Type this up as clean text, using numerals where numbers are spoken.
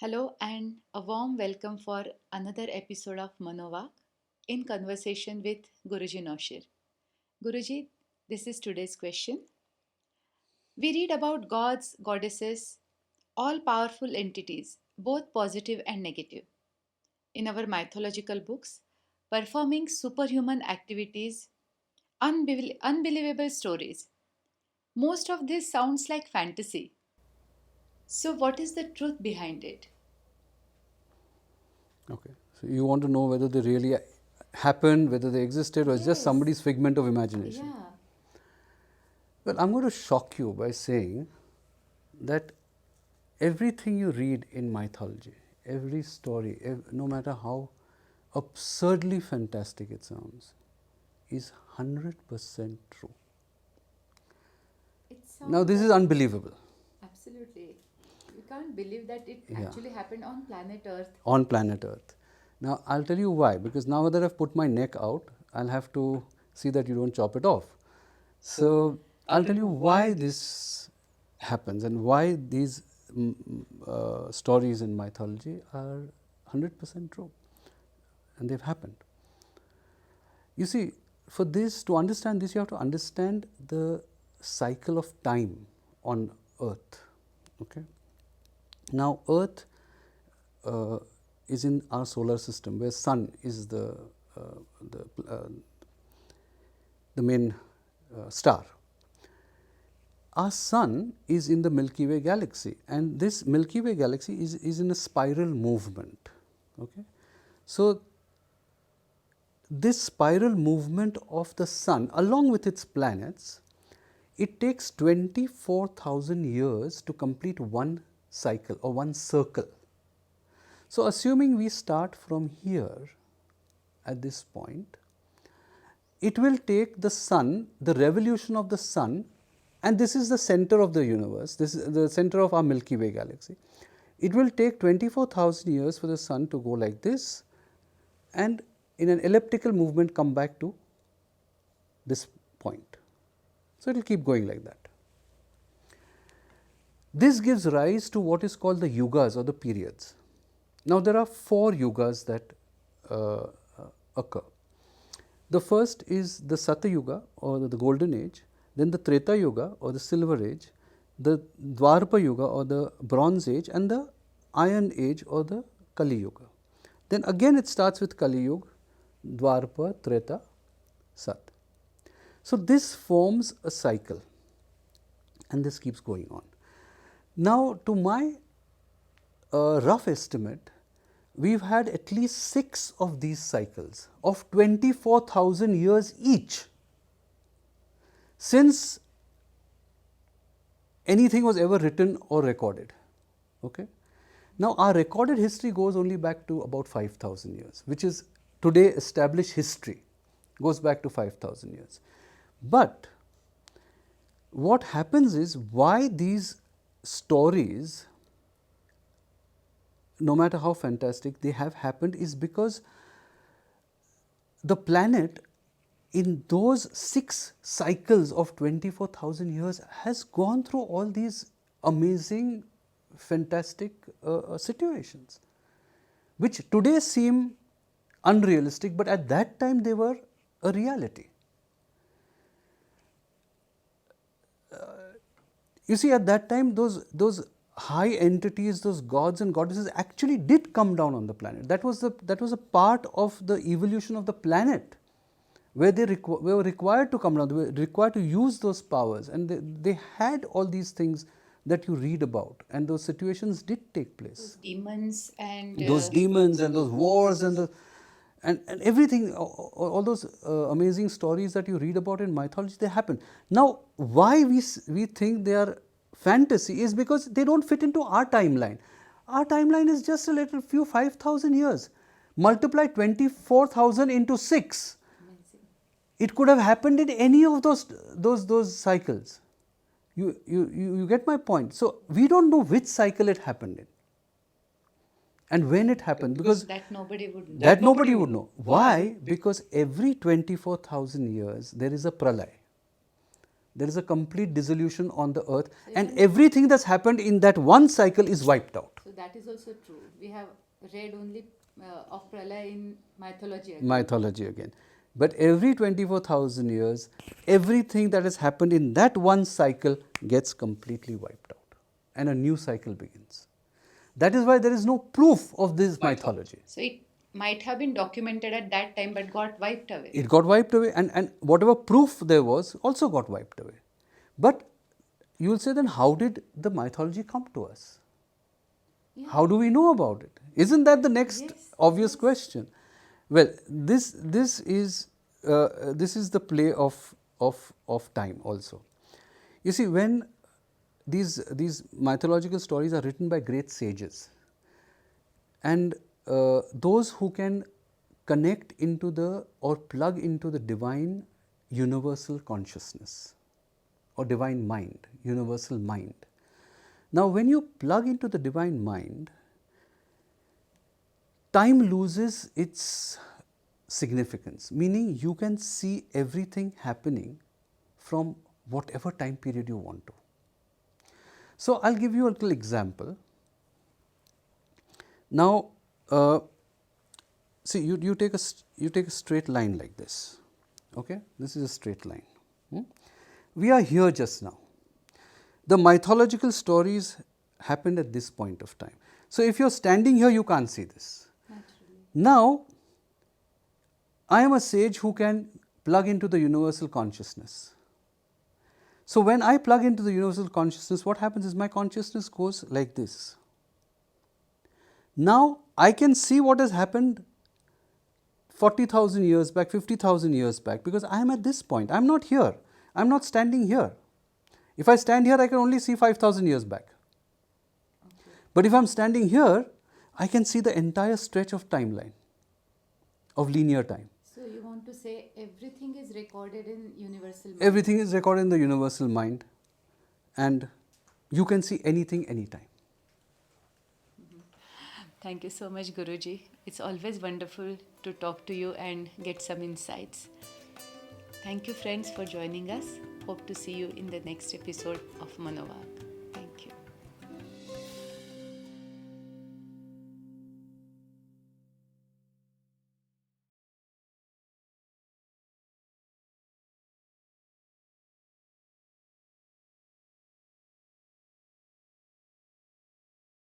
Hello and a warm welcome for another episode of Manovak in conversation with Guruji Noshir. Guruji, this is today's question. We read about gods, goddesses, all powerful entities, both positive and negative, in our mythological books, performing superhuman activities, unbelievable stories. Most of this sounds like fantasy. So, what is the truth behind it? Okay. So you want to know whether they really happened, whether they existed, or it's just Yes. somebody's figment of imagination. Yeah. Well, I'm going to shock you by saying that everything you read in mythology, every story, no matter how absurdly fantastic it sounds, is 100% true. It Now, sounds this is unbelievable. absolutely. We can't believe that it Yeah. actually happened on planet Earth. On planet Earth. Now, I'll tell you why, because now that I've put my neck out, I'll have to see that you don't chop it off. So, I'll tell you why this happens and why these stories in mythology are 100% true and they've happened. You see, for this, to understand this, you have to understand the cycle of time on Earth. Okay? Now, Earth is in our solar system, where Sun is the, uh, the main star. Our Sun is in the Milky Way galaxy, and this Milky Way galaxy is in a spiral movement. Okay? So, this spiral movement of the Sun along with its planets, it takes 24,000 years to complete one cycle or one circle. So, assuming we start from here at this point, it will take the Sun, the revolution of the Sun, and this is the center of the universe, this is the center of our Milky Way galaxy. It will take 24,000 years for the Sun to go like this and in an elliptical movement come back to this point. So, it will keep going like that. This gives rise to what is called the yugas or the periods. Now, there are 4 yugas that occur. The first is the Satya Yuga or the golden age, then the Treta Yuga or the silver age, the Dwapara Yuga or the bronze age, and the iron age or the Kali Yuga. Then again it starts with Kali Yuga, Dwapara, Treta, Sat. So, this forms a cycle and this keeps going on. Now, to my rough estimate, we've had at least 6 of these cycles of 24,000 years each since anything was ever written or recorded. Okay? Now, our recorded history goes only back to about 5,000 years, which is today established history, goes back to 5,000 years. But what happens is, why these stories, no matter how fantastic they have happened, is because the planet in those 6 cycles of 24,000 years has gone through all these amazing, fantastic situations, which today seem unrealistic, but at that time they were a reality. You see, at that time those high entities, those gods and goddesses actually did come down on the planet. That was a part of the evolution of the planet, where they were required to come down, they were required to use those powers, and they had all these things that you read about, and those situations did take place. Demons and Those demons and those wars and and everything, all those amazing stories that you read about in mythology, they happen. Now, why we think they are fantasy is because they don't fit into our timeline. Our timeline is just a little few 5,000 years. Multiply 24,000 into 6. It could have happened in any of those cycles. You get my point. So, we don't know which cycle it happened in and when it happened, because that nobody would know. that nobody would know. Why? Because every 24,000 years there is a pralay. There is a complete dissolution on the earth, and everything that's happened in that one cycle is wiped out. So So that is also true. We have read only of Pralaya in mythology again. Mythology again. But every 24,000 years, everything that has happened in that one cycle gets completely wiped out and a new cycle begins. That is why there is no proof of this mythology. So it might have been documented at that time but got wiped away. It got wiped away, and whatever proof there was also got wiped away. But you will say, then how did the mythology come to us? Yeah. How do we know about it? Isn't that the next Yes, obvious yes. question? Well, this is the play of time also. You see, when these mythological stories are written by great sages, and those who can connect into the or plug into the divine universal consciousness or divine mind, universal mind. Now, when you plug into the divine mind, time loses its significance, meaning you can see everything happening from whatever time period you want to. So, I will give you a little example. Now, see, you take a straight line like this. Okay, this is a straight line. We are here just now. The mythological stories happened at this point of time. So, if you are standing here, you can't see this. Naturally. Now, I am a sage who can plug into the universal consciousness. So, when I plug into the universal consciousness, what happens is my consciousness goes like this. Now, I can see what has happened 40,000 years back, 50,000 years back, because I am at this point. I am not here. I am not standing here. If I stand here, I can only see 5,000 years back. Okay. But if I am standing here, I can see the entire stretch of timeline, of linear time. So you want to say everything is recorded in universal mind? Everything is recorded in the universal mind, and you can see anything, anytime. Thank you so much, Guruji. It's always wonderful to talk to you and get some insights. Thank you, friends, for joining us. Hope to see you in the next episode of Manovak.